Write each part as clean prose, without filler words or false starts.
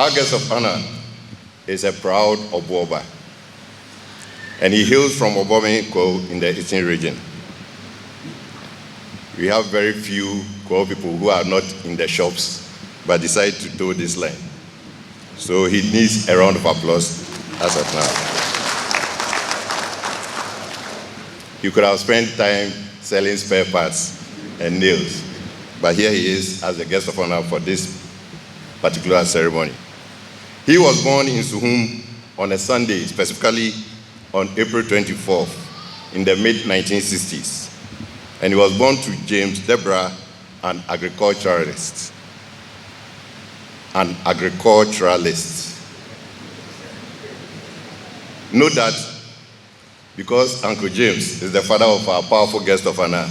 Our guest of honor is a proud Obuoba, and he hails from Obomiko in the Eastern region. We have very few Kwo people who are not in the shops but decide to toe this line. So he needs a round of applause as of now. He could have spent time selling spare parts and nails, but here he is as the guest of honor for this particular ceremony. He was born in Suhum on a Sunday, specifically on April 24th in the mid-1960s. And he was born to Julious Debrah, an agriculturalist. Note that because Uncle James is the father of our powerful guest of honor,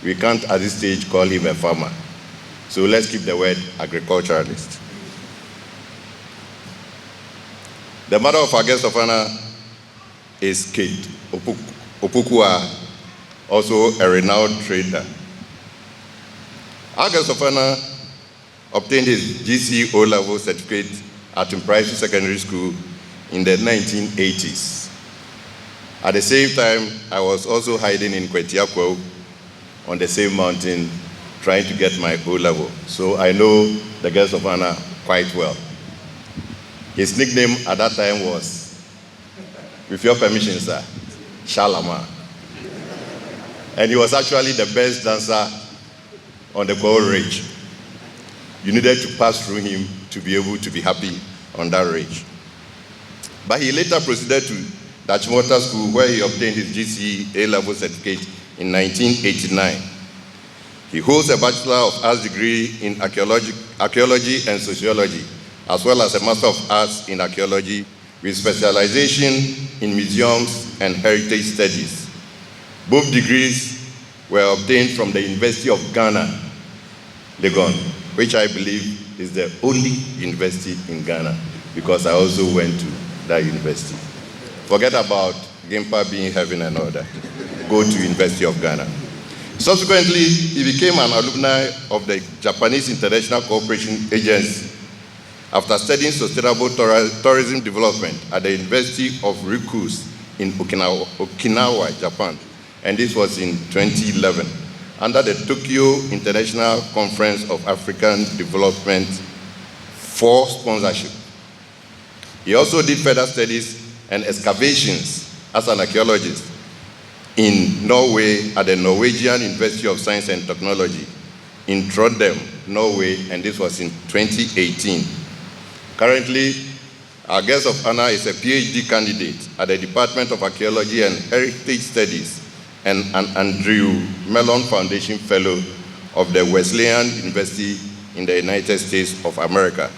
we can't at this stage call him a farmer. So let's keep the word agriculturalist. The mother of our guest of honor is Kate Opukua, also a renowned trader. Our guest of honor obtained his GCE O-level certificate at Impraisu Secondary School in the 1980s. At the same time, I was also hiding in Kwetiakwo on the same mountain trying to get my O-level. So I know the guest of honor quite well. His nickname at that time was, with your permission, sir, Shalama. And he was actually the best dancer on the Kwo Ridge. You needed to pass through him to be able to be happy on that ridge. But he later proceeded to Dachimota School, where he obtained his GCE A-level certificate in 1989. He holds a Bachelor of Arts degree in archaeology and sociology, as well as a Master of Arts in archaeology with specialization in museums and heritage studies. Both degrees were obtained from the University of Ghana, Legon, which I believe is the only university in Ghana, because I also went to that university. Forget about Gimpa being heaven and all that. Go to University of Ghana. Subsequently, he became an alumni of the Japanese International Cooperation Agency after studying sustainable tourism development at the University of Ryukyu in Okinawa, Japan. And this was in 2011, under the Tokyo International Conference of African Development for sponsorship. He also did further studies and excavations as an archaeologist in Norway at the Norwegian University of Science and Technology in Trondheim, Norway, and this was in 2018. Currently, our guest of honor is a PhD candidate at the Department of Archaeology and Heritage Studies and an Andrew Mellon Foundation Fellow of the Wesleyan University in the United States of America.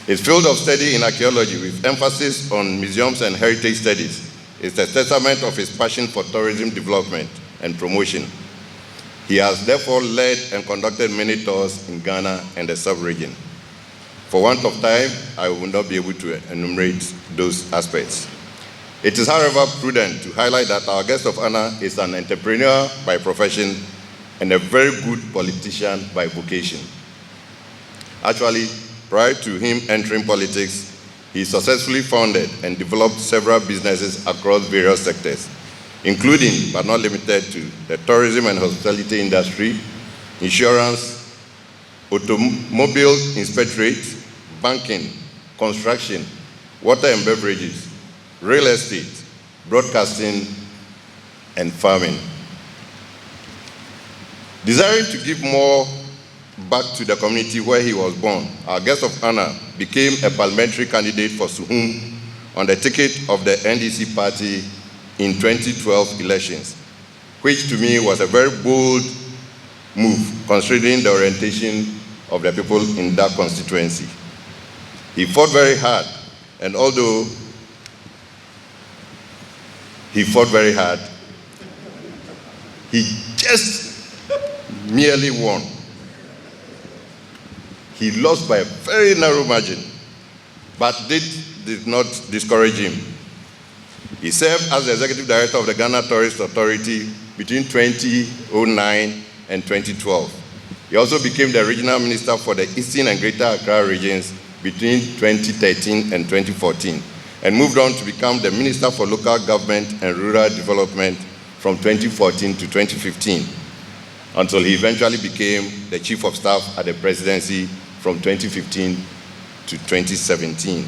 His field of study in archaeology, with emphasis on museums and heritage studies, is a testament of his passion for tourism development and promotion. He has therefore led and conducted many tours in Ghana and the sub-region. For want of time, I will not be able to enumerate those aspects. It is, however, prudent to highlight that our guest of honor is an entrepreneur by profession and a very good politician by vocation. Actually, prior to him entering politics, he successfully founded and developed several businesses across various sectors, including, but not limited to, the tourism and hospitality industry, insurance, automobile inspectorate, banking, construction, water and beverages, real estate, broadcasting, and farming. Desiring to give more back to the community where he was born, our guest of honor became a parliamentary candidate for Suhum on the ticket of the NDC party in 2012 elections, which to me was a very bold move considering the orientation of the people in that constituency. He fought very hard, and although he fought very hard, he just merely won. He lost by a very narrow margin, but did not discourage him. He served as the executive director of the Ghana Tourist Authority between 2009 and 2012. He also became the regional minister for the Eastern and Greater Accra regions between 2013 and 2014, and moved on to become the Minister for Local Government and Rural Development from 2014 to 2015, until he eventually became the Chief of Staff at the Presidency from 2015 to 2017.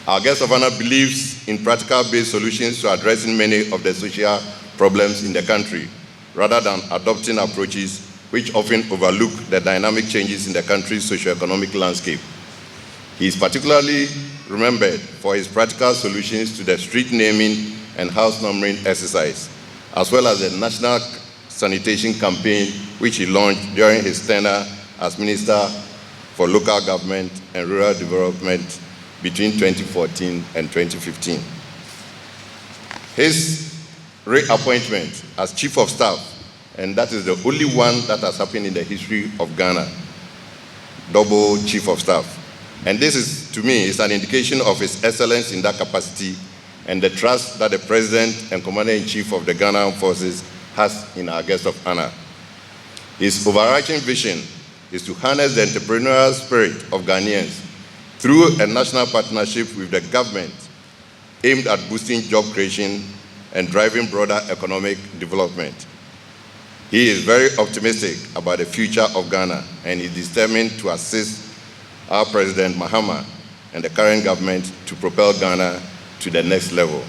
Our guest of honor believes in practical-based solutions to addressing many of the social problems in the country, rather than adopting approaches which often overlook the dynamic changes in the country's socio-economic landscape. He is particularly remembered for his practical solutions to the street naming and house numbering exercise, as well as the national sanitation campaign which he launched during his tenure as Minister for Local Government and Rural Development between 2014 and 2015. His reappointment as Chief of Staff, and that is the only one that has happened in the history of Ghana, double Chief of Staff. And this is, to me, is an indication of his excellence in that capacity and the trust that the President and Commander-in-Chief of the Ghana Armed Forces has in our guest of honor. His overarching vision is to harness the entrepreneurial spirit of Ghanaians through a national partnership with the government aimed at boosting job creation and driving broader economic development. He is very optimistic about the future of Ghana and is determined to assist our President Mahama and the current government to propel Ghana to the next level.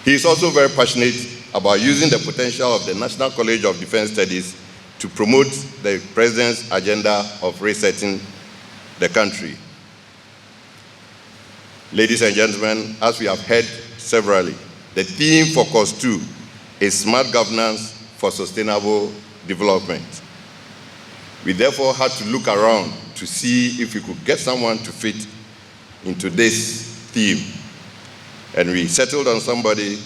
He is also very passionate about using the potential of the National College of Defense Studies to promote the President's agenda of resetting the country. Ladies and gentlemen, as we have heard severally, the theme for Course 2 is Smart Governance for Sustainable Development. We therefore had to look around to see if we could get someone to fit into this theme. And we settled on somebody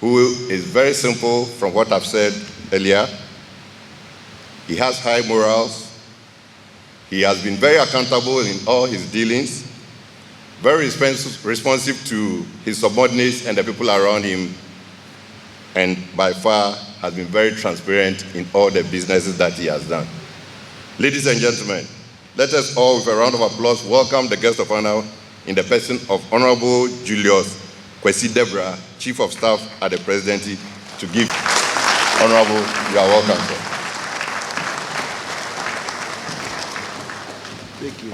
who is very simple from what I've said earlier. He has high morals. He has been very accountable in all his dealings, very responsive to his subordinates and the people around him, and by far has been very transparent in all the businesses that he has done. Ladies and gentlemen, let us all, with a round of applause, welcome the guest of honor in the person of Honorable Julious Debrah, Chief of Staff at the Presidency, to give. Honorable, you are welcome, sir. Thank you.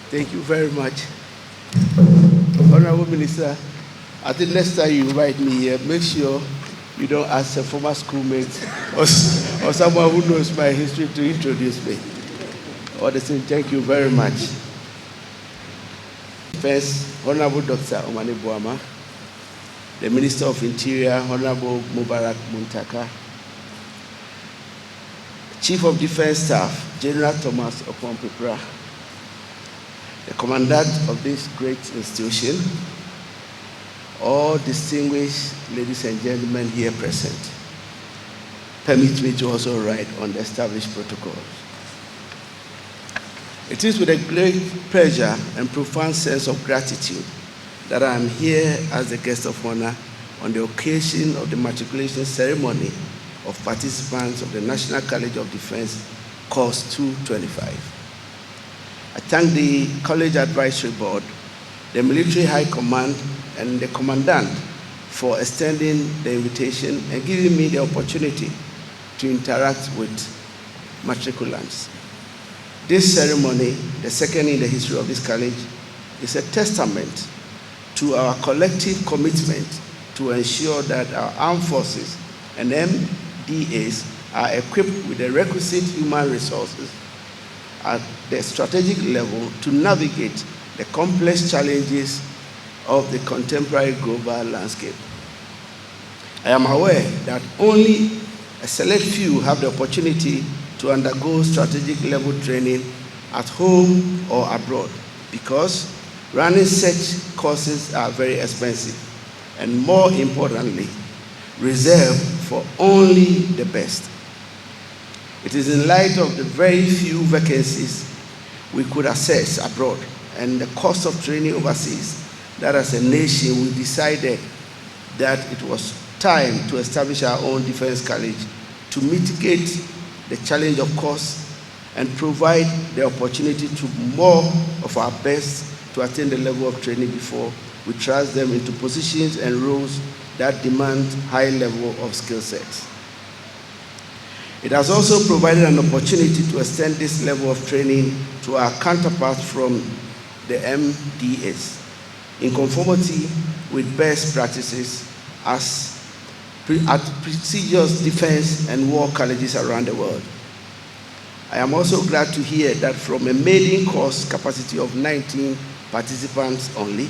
Thank you very much. Honorable Minister, I think next time you invite me here, make sure you don't ask a former schoolmate or someone who knows my history to introduce me. All the same, thank you very much. First, Honorable Dr. Omane Boama, the Minister of Interior, Honorable Mubarak Muntaka, Chief of Defense Staff, General Thomas Opompepra, the Commandant of this great institution, all distinguished ladies and gentlemen here present. Permit me to also write on the established protocols. It is with a great pleasure and profound sense of gratitude that I am here as the guest of honor on the occasion of the matriculation ceremony of participants of the National College of Defense Course 225. I thank the College Advisory Board, the Military High Command, and the Commandant for extending the invitation and giving me the opportunity to interact with matriculants. This ceremony, the second in the history of this college, is a testament to our collective commitment to ensure that our armed forces and MDAs are equipped with the requisite human resources at the strategic level to navigate the complex challenges of the contemporary global landscape. I am aware that only a select few have the opportunity to undergo strategic level training at home or abroad, because running such courses are very expensive and, more importantly, reserved for only the best. It is in light of the very few vacancies we could access abroad and the cost of training overseas that as a nation we decided that it was time to establish our own defense college to mitigate the challenge of cost, and provide the opportunity to more of our best to attain the level of training before we thrust them into positions and roles that demand high level of skill sets. It has also provided an opportunity to extend this level of training to our counterparts from the MDAs in conformity with best practices at prestigious defense and war colleges around the world. I am also glad to hear that from a maiden course capacity of 19 participants only,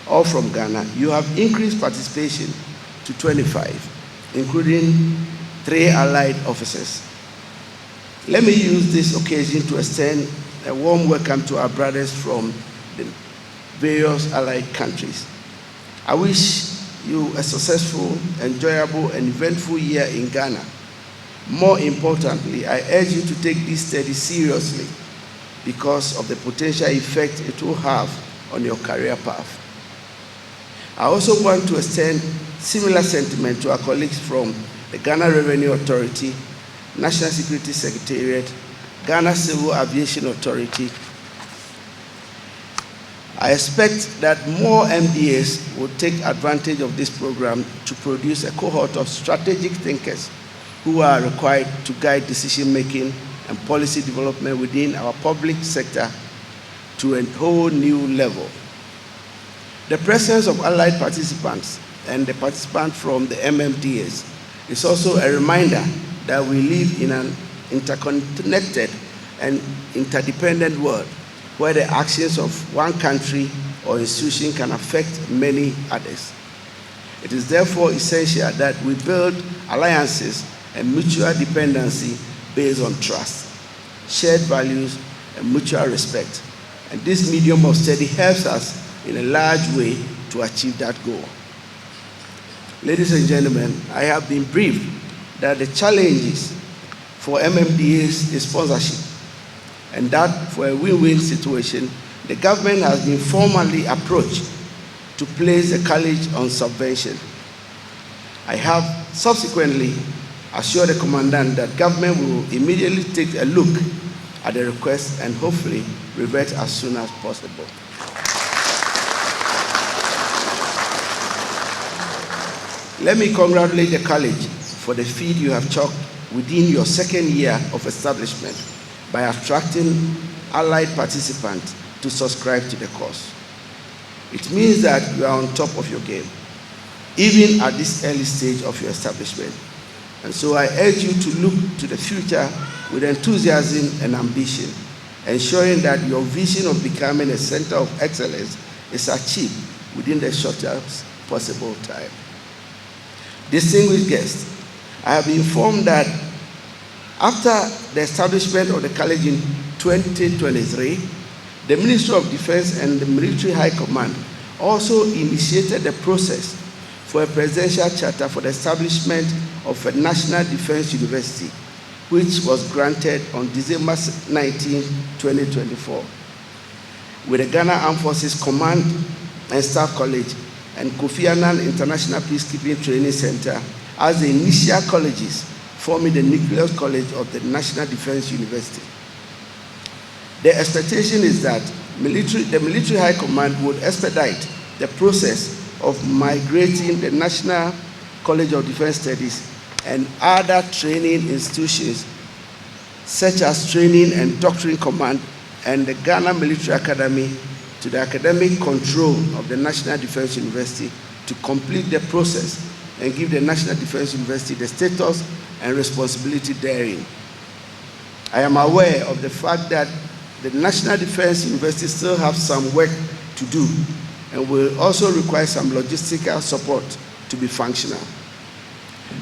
all from Ghana, you have increased participation to 25, including 3 allied officers. Let me use this occasion to extend a warm welcome to our brothers from the various allied countries. I wish you a successful, enjoyable, and eventful year in Ghana. More importantly, I urge you to take this study seriously because of the potential effect it will have on your career path. I also want to extend similar sentiment to our colleagues from the Ghana Revenue Authority, National Security Secretariat, Ghana Civil Aviation Authority. I expect that more MDAs will take advantage of this program to produce a cohort of strategic thinkers who are required to guide decision-making and policy development within our public sector to a whole new level. The presence of allied participants and the participants from the MMDAs is also a reminder that we live in an interconnected and interdependent world where the actions of one country or institution can affect many others. It is therefore essential that we build alliances and mutual dependency based on trust, shared values, and mutual respect. And this medium of study helps us in a large way to achieve that goal. Ladies and gentlemen, I have been briefed that the challenges for MMDAs is sponsorship, and that for a win-win situation, the government has been formally approached to place the college on subvention. I have subsequently assured the commandant that government will immediately take a look at the request and hopefully revert as soon as possible. Let me congratulate the college for the feat you have chalked within your second year of establishment by attracting allied participants to subscribe to the course. It means that you are on top of your game, even at this early stage of your establishment. And so I urge you to look to the future with enthusiasm and ambition, ensuring that your vision of becoming a center of excellence is achieved within the shortest possible time. Distinguished guests, I have been informed that after the establishment of the college in 2023, the Ministry of Defense and the Military High Command also initiated the process for a presidential charter for the establishment of a National Defense University, which was granted on December 19, 2024, with the Ghana Armed Forces Command and Staff College and Kofi Annan International Peacekeeping Training Center as the initial colleges forming the nucleus college of the National Defense University. The expectation is that the Military High Command would expedite the process of migrating the National College of Defense Studies and other training institutions such as Training and Doctrine Command and the Ghana Military Academy to the academic control of the National Defense University to complete the process and give the National Defense University the status and responsibility therein. I am aware of the fact that the National Defense University still have some work to do and will also require some logistical support to be functional.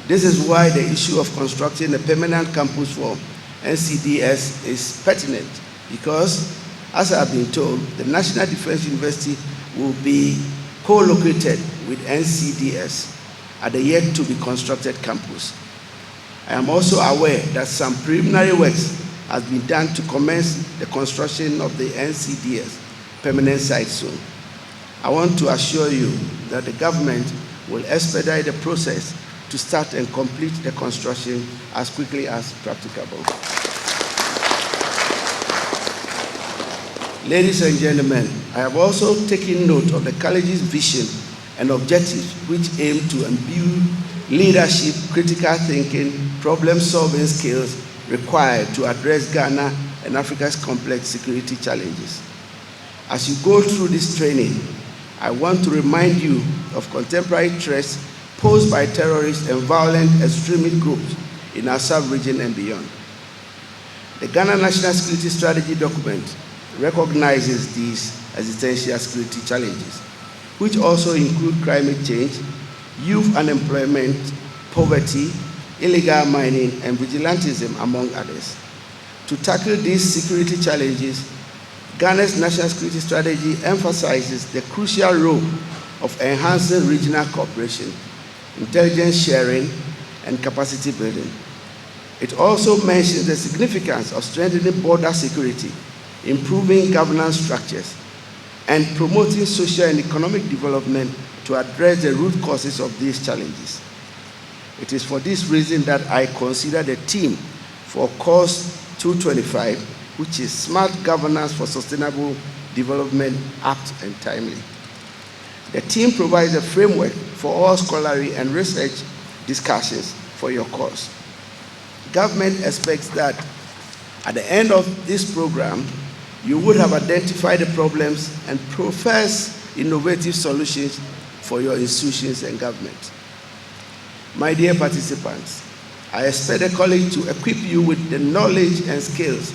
This is why the issue of constructing a permanent campus for NCDS is pertinent, because, as I have been told, the National Defense University will be co-located with NCDS at the yet-to-be-constructed campus. I am also aware that some preliminary works has been done to commence the construction of the NCDS permanent site soon. I want to assure you that the government will expedite the process to start and complete the construction as quickly as practicable. Ladies and gentlemen, I have also taken note of the college's vision and objectives, which aim to imbue leadership, critical thinking, problem-solving skills required to address Ghana and Africa's complex security challenges. As you go through this training, I want to remind you of contemporary threats posed by terrorists and violent extremist groups in our sub-region and beyond. The Ghana National Security Strategy document recognizes these existential security challenges, which also include climate change, youth unemployment, poverty, illegal mining, and vigilantism, among others. To tackle these security challenges, Ghana's National Security Strategy emphasizes the crucial role of enhancing regional cooperation, intelligence sharing, and capacity building. It also mentions the significance of strengthening border security, improving governance structures, and promoting social and economic development to address the root causes of these challenges. It is for this reason that I consider the theme for course 225, which is Smart Governance for Sustainable Development, apt and timely. The theme provides a framework for all scholarly and research discussions for your course. Government expects that at the end of this program, you would have identified the problems and profess innovative solutions for your institutions and government. My dear participants, I expect the college to equip you with the knowledge and skills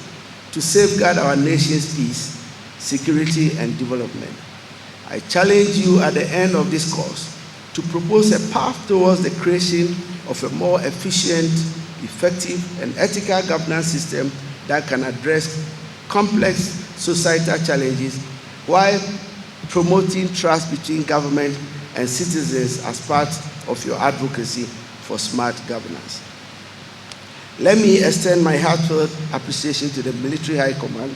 to safeguard our nation's peace, security, and development. I challenge you at the end of this course to propose a path towards the creation of a more efficient, effective, and ethical governance system that can address complex societal challenges while promoting trust between government and citizens as part of your advocacy for smart governance. Let me extend my heartfelt appreciation to the Military High Command,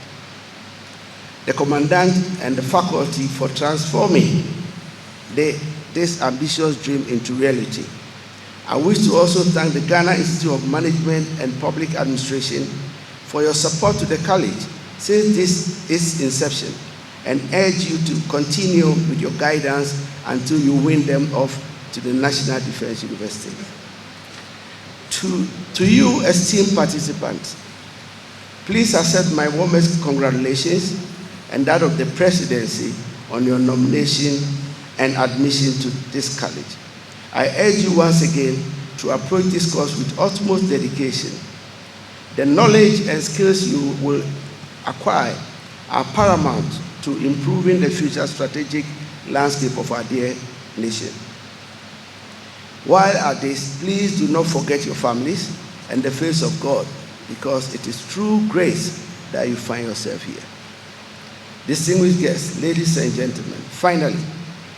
the Commandant, and the faculty for transforming this ambitious dream into reality. I wish to also thank the Ghana Institute of Management and Public Administration for your support to the college since its inception, and urge you to continue with your guidance until you win them off to the National Defense University. To you, esteemed participants, please accept my warmest congratulations and that of the presidency on your nomination and admission to this college. I urge you once again to approach this course with utmost dedication. The knowledge and skills you will acquire are paramount to improving the future strategic landscape of our dear nation. While at this, please do not forget your families and the face of God, because it is through grace that you find yourself here. Distinguished guests, ladies and gentlemen, finally,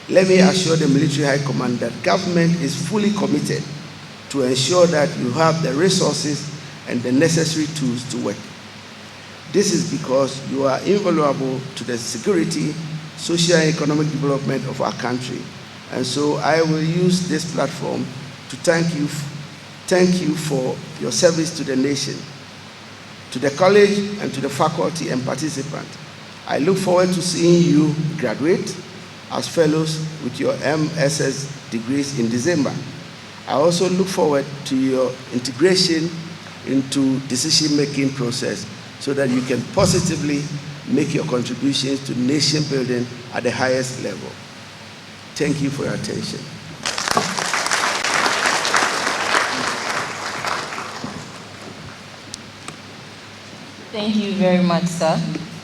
let me assure the Military High Command that government is fully committed to ensure that you have the resources and the necessary tools to work. This is because you are invaluable to the security, social and economic development of our country. And so I will use this platform to thank you for your service to the nation, to the college, and to the faculty and participants. I look forward to seeing you graduate as fellows with your MSS degrees in December. I also look forward to your integration into decision-making process so that you can positively make your contributions to nation building at the highest level. Thank you for your attention. Thank you very much, sir.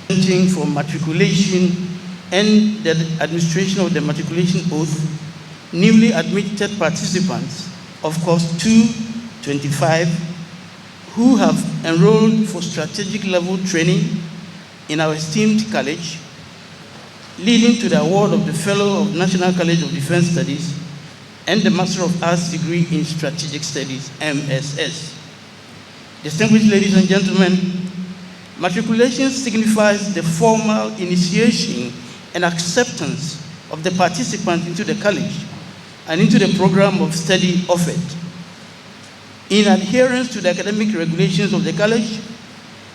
For matriculation and the administration of the matriculation oath, newly admitted participants of course 225 who have enrolled for strategic level training in our esteemed college, leading to the award of the Fellow of National College of Defense Studies and the Master of Arts degree in Strategic Studies, MSS. Distinguished ladies and gentlemen, matriculation signifies the formal initiation and acceptance of the participant into the college and into the program of study offered. in adherence to the academic regulations of the college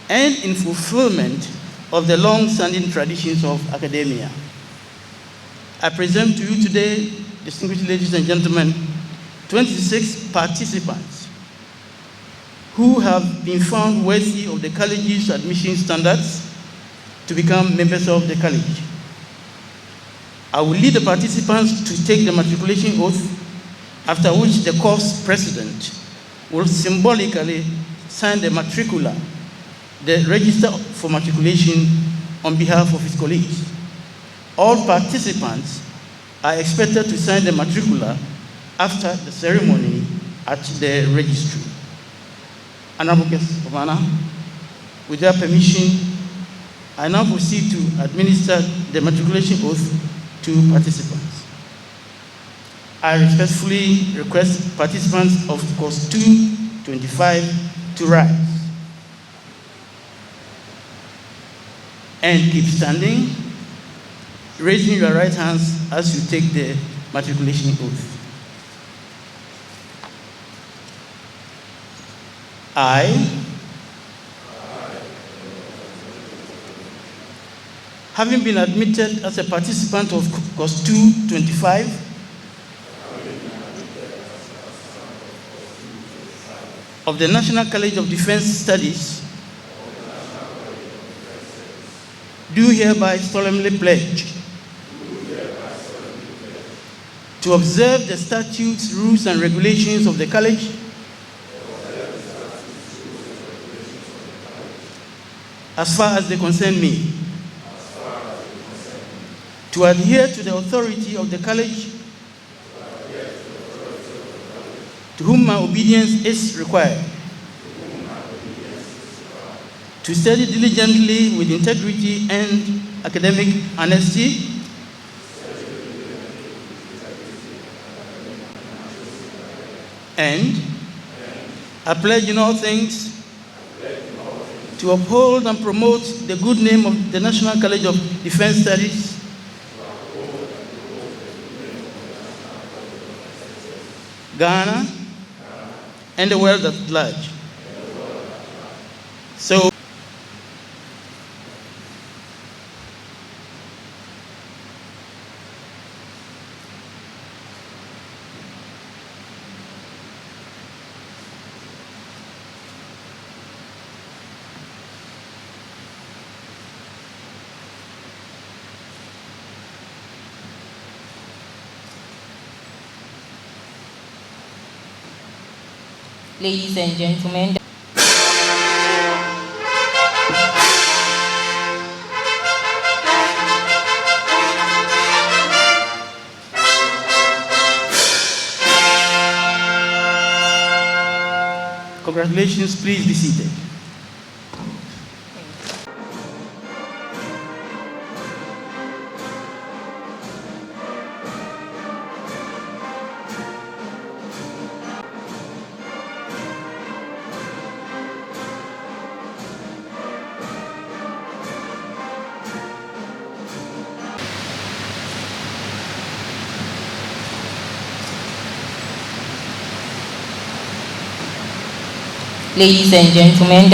and in fulfillment of the long-standing traditions of academia. I present to you today, distinguished ladies and gentlemen, 26 participants who have been found worthy of the college's admission standards to become members of the college. I will lead the participants to take the matriculation oath, after which the course president will symbolically sign the matricula, the register for matriculation, on behalf of his colleagues. All participants are expected to sign the matricula after the ceremony at the registry. Honorable guests of honor, with their permission, I now proceed to administer the matriculation oath to participants. I respectfully request participants of course 225 to rise and keep standing, raising your right hands as you take the matriculation oath. I, having been admitted as a participant of course 225, of the National College of Defense Studies, do hereby solemnly pledge to observe the statutes, rules, and regulations of the college, as far as they concern me, to adhere to the authority of the college, to whom my obedience is required, to study diligently with integrity and academic honesty, and I pledge in all things to uphold and promote the good name of the National College of Defense Studies, Ghana, and the world at large. So, ladies and gentlemen, congratulations, please be seated. ladies and gentlemen,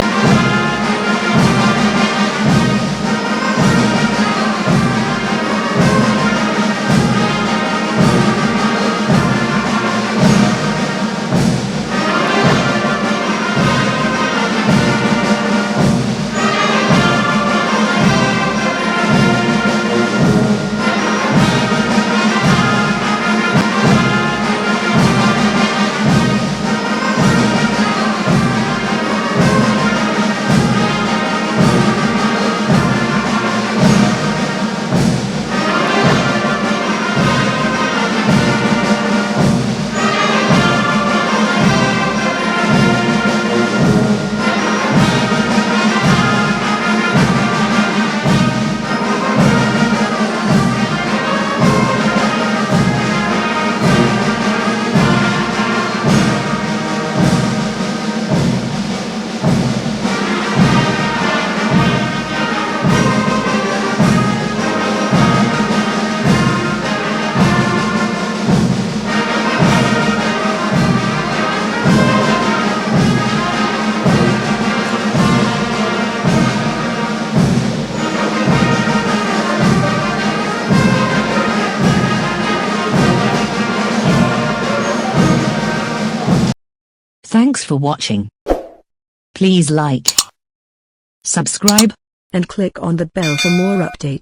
Thanks for watching. Please like, subscribe, and click on the bell for more updates.